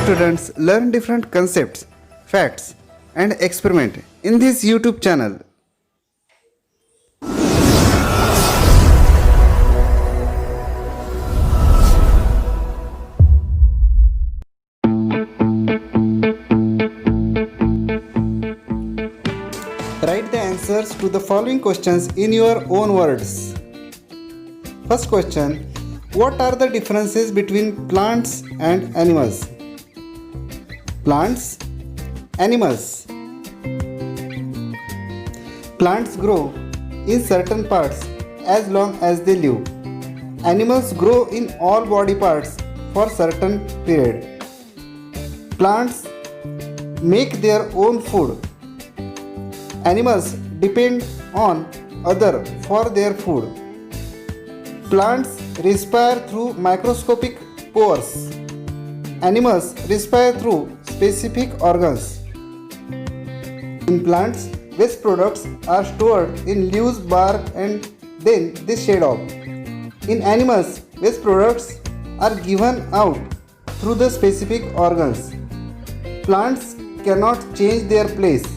students, learn different concepts, facts, and experiment in this YouTube channel. Write the answers to the following questions in your own words. First question: what are the differences between plants and animals? Plants, animals. Plants grow in certain parts as long as they live. Animals grow in all body parts for certain period. Plants make their own food. Animals depend on other for their food. Plants respire through microscopic pores. Animals respire through specific organs. In plants, waste products are stored in leaves, bark, and then they shed off. In animals, waste products are given out through the specific organs. Plants cannot change their place.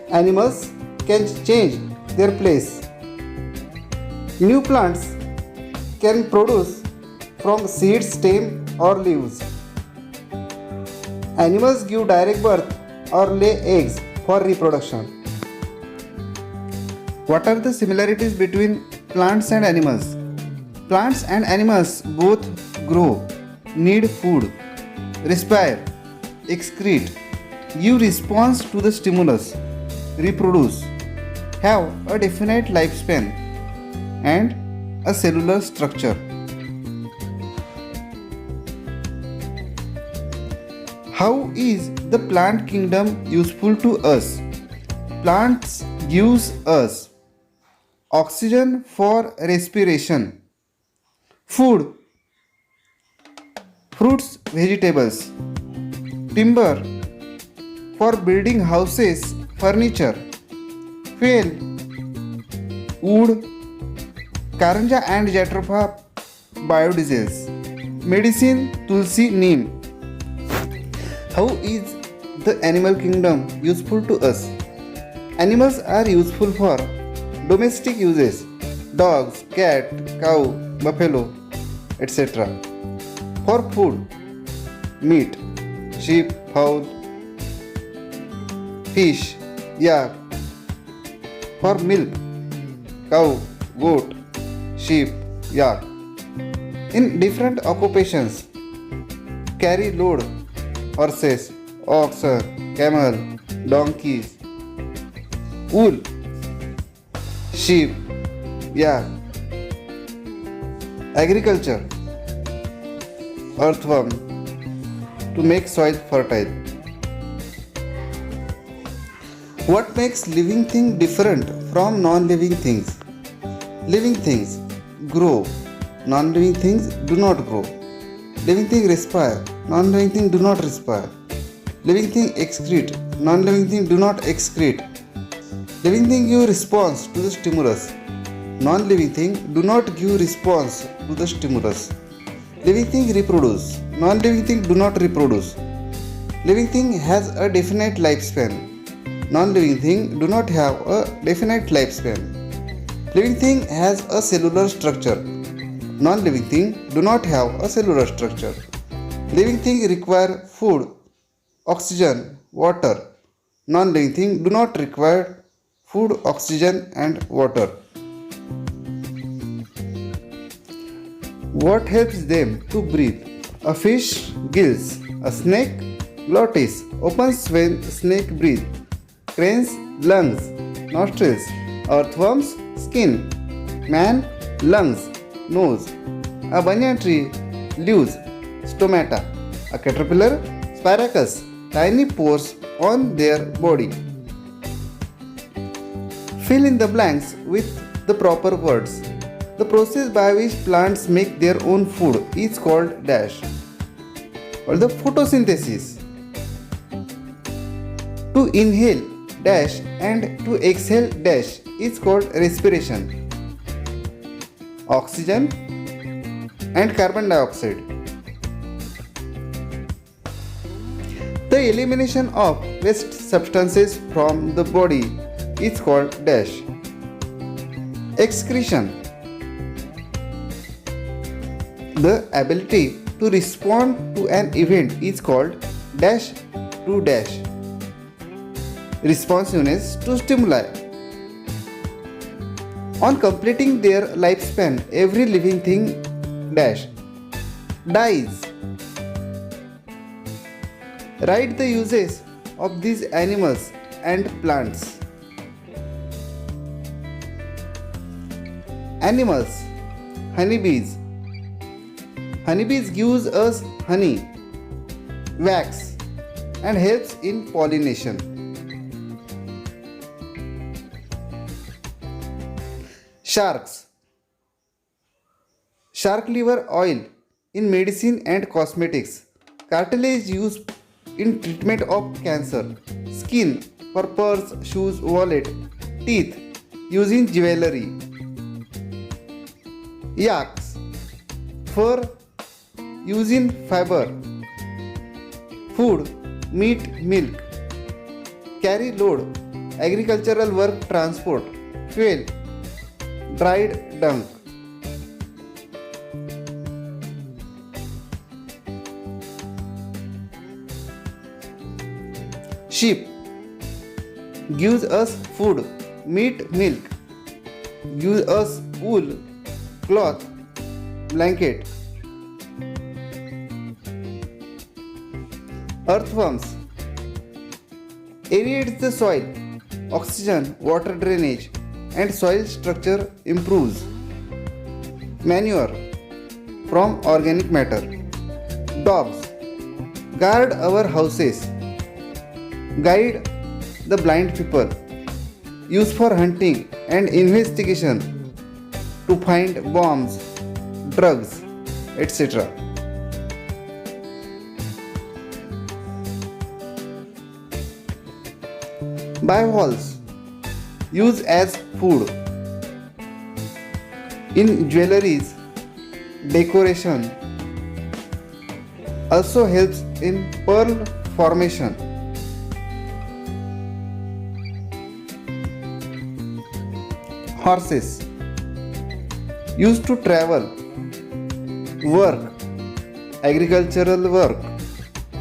Animals can change their place. New plants can produce from seeds, stem, or leaves. Animals give direct birth or lay eggs for reproduction. What are the similarities between plants and animals? Plants and animals both grow, need food, respire, excrete, give response to the stimulus, reproduce, have a definite lifespan, and a cellular structure. How is the plant kingdom useful to us? Plants gives us oxygen for respiration, food, fruits, vegetables, timber for building houses, furniture, fuel, wood, karanja and jatropha biodiesels, medicine, tulsi, neem. How is the animal kingdom useful to us? Animals are useful for domestic uses: dogs, cat, cow, buffalo, etc. For food: meat, sheep, fowl, fish, yak. For milk: cow, goat, sheep, yak. In different occupations: carry load: horses, oxen, camel, donkeys. Wool: sheep, yak. Agriculture: earthworm to make soil fertile. What makes living thing different from non-living things? Living things grow, non-living things do not grow. Living things respire, non-living things do not respire. Living things excrete, non-living things do not excrete. Living things give response to the stimulus. Non-living things do not give response to the stimulus. Living things reproduce, non-living things do not reproduce. Living thing has a definite lifespan. Non-living things do not have a definite lifespan. Living thing has a cellular structure. Non-living things do not have a cellular structure. Living things require food, oxygen, water. Non-living things do not require food, oxygen, and water. What helps them to breathe? A fish, gills. A snake, glottis, opens when snake breathes. Cranes, lungs, nostrils. Earthworms, skin. Man, lungs, nose. A banyan tree, leaves, stomata. A caterpillar, spiracus, tiny pores on their body. Fill in the blanks with the proper words. The process by which plants make their own food is called dash, or the photosynthesis. To inhale dash and to exhale dash is called respiration. Oxygen and carbon dioxide. The elimination of waste substances from the body is called dash. Excretion. The ability to respond to an event is called dash to dash. Responsiveness to stimuli. On completing their lifespan, every living thing dash dies. Write the uses of these animals and plants. Animals. Honeybees. Honeybees gives us honey, wax, and helps in pollination. Sharks. Shark liver oil in medicine and cosmetics. Cartilage used in treatment of cancer. Skin for purse, shoes, wallet. Teeth used in jewelry. Yaks. Fur used in fiber. Food, meat, milk. Carry load, agricultural work, transport. Fuel, dried dung. Sheep gives us food, meat, milk. Gives us wool, cloth, blanket. Earthworms aerates the soil, oxygen, water drainage, and soil structure improves. Manure from organic matter. Dogs guard our houses, guide the blind people, used for hunting and investigation to find bombs, drugs, etc. Bivalves used as food in jewelries, decoration, also helps in pearl formation. Horses used to travel, work, agricultural work,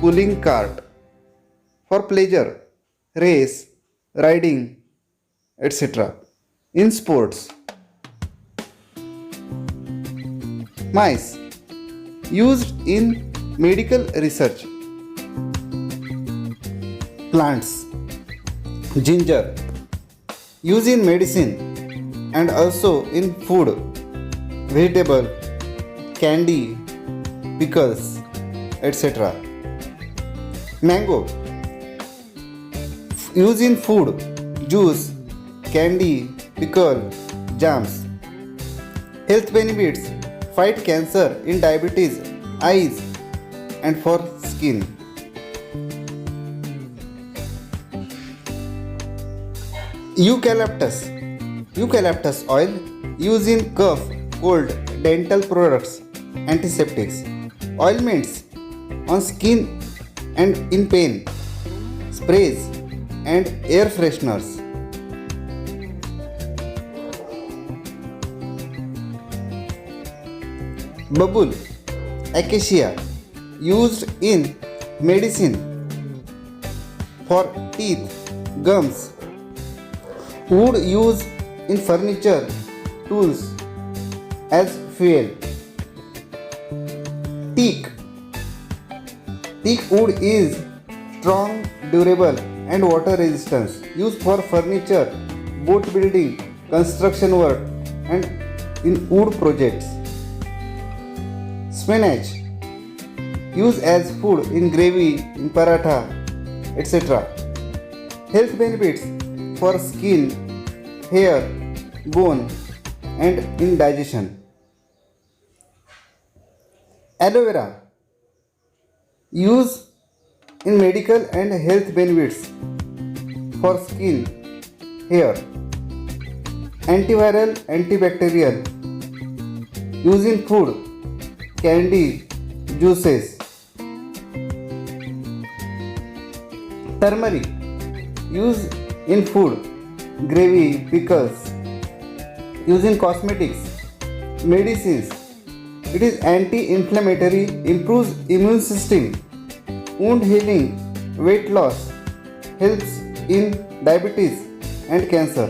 pulling cart, for pleasure, race, riding, etc. In sports. Mice used in medical research. Plants. Ginger used in medicine and also in food, vegetable, candy, pickles, etc. Mango used in food, juice, candy, pickle, jams. Health benefits: fight cancer in diabetes, eyes, and for skin. Eucalyptus oil used in cough, cold, dental products, antiseptics. Ointments on skin and in pain, sprays and air fresheners. Babul, acacia, used in medicine, for teeth, gums. Wood used in furniture, tools, as fuel. Teak. Teak wood is strong, durable, and water resistance, used for furniture, boat building, construction work, and in wood projects. Spinach, used as food in gravy, in paratha, etc. Health benefits: for skin, hair, bone, and in digestion. Aloe vera, used in medical and health benefits, for skin, hair. Antiviral, antibacterial, used in food, candy, juices. Turmeric, used in food, gravy, pickles, used in cosmetics, medicines. It is anti-inflammatory, improves immune system, wound healing, weight loss, helps in diabetes and cancer.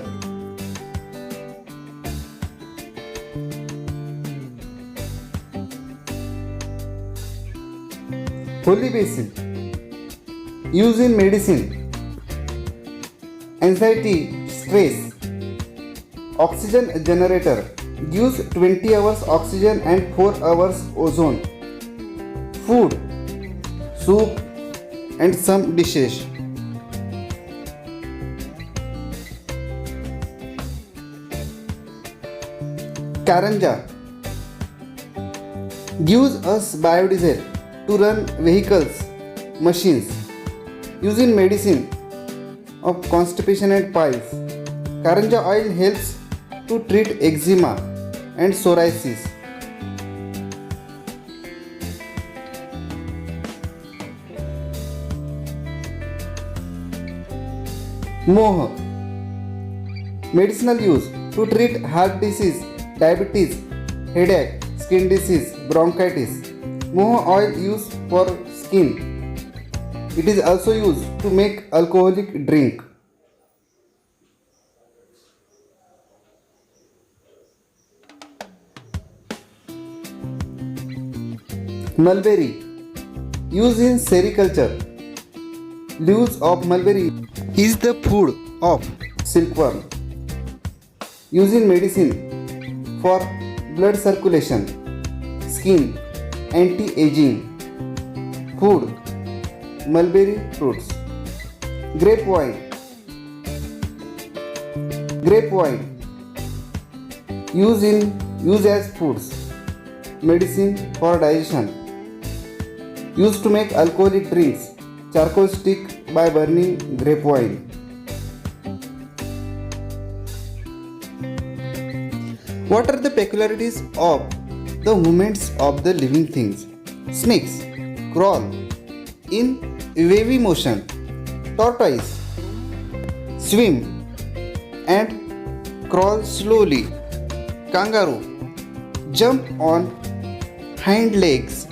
Holy basil, used in medicine, anxiety, stress, oxygen generator, gives 20 hours oxygen and 4 hours ozone. Food, soup and some dishes. Karanja gives us biodiesel to run vehicles, machines. Used in medicine of constipation and piles. Karanja oil helps to treat eczema and psoriasis. Moh, medicinal use to treat heart disease, diabetes, headache, skin disease, bronchitis. Moh oil used for skin. It is also used to make alcoholic drink. Mulberry, used in sericulture. Leaves of mulberry is the food of silkworm. Used in medicine for blood circulation, skin, anti-aging. Food, mulberry fruits. Grape wine, used as foods, medicine for digestion. Used to make alcoholic drinks, charcoal stick by burning grape wine. What are the peculiarities of the movements of the living things? Snakes crawl in wavy motion. Tortoise swim and crawl slowly. Kangaroo jump on hind legs,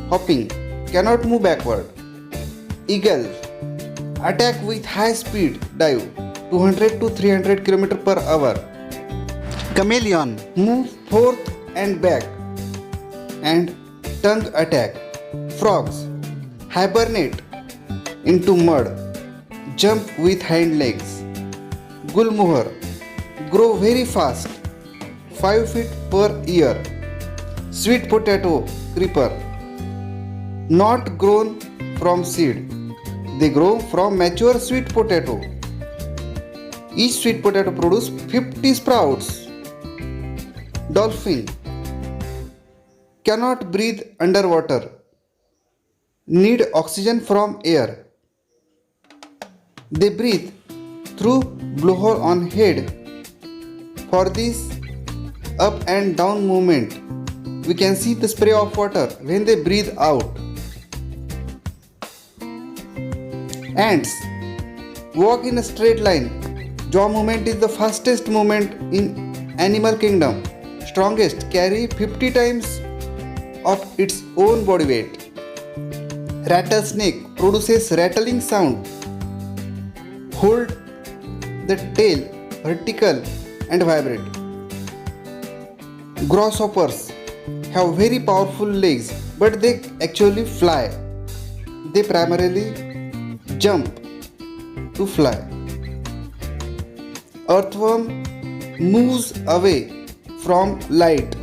hopping, cannot move backward. Eagle attack with high speed dive, 200 to 300 km per hour. Chameleon move forth and back and tongue attack. Frogs hibernate into mud, jump with hind legs. Gulmohar grow very fast, 5 feet per year. Sweet potato creeper not grown from seed, they grow from mature sweet potato. Each sweet potato produces 50 sprouts. Dolphin cannot breathe underwater, need oxygen from air. They breathe through blowhole on head. For this up and down movement, we can see the spray of water when they breathe out. Ants walk in a straight line. Jaw movement is the fastest movement in animal kingdom. Strongest carry 50 times of its own body weight. Rattlesnake produces rattling sound. Hold the tail vertical and vibrate. Grasshoppers have very powerful legs, but they actually fly. They primarily jump to fly. Earthworm moves away from light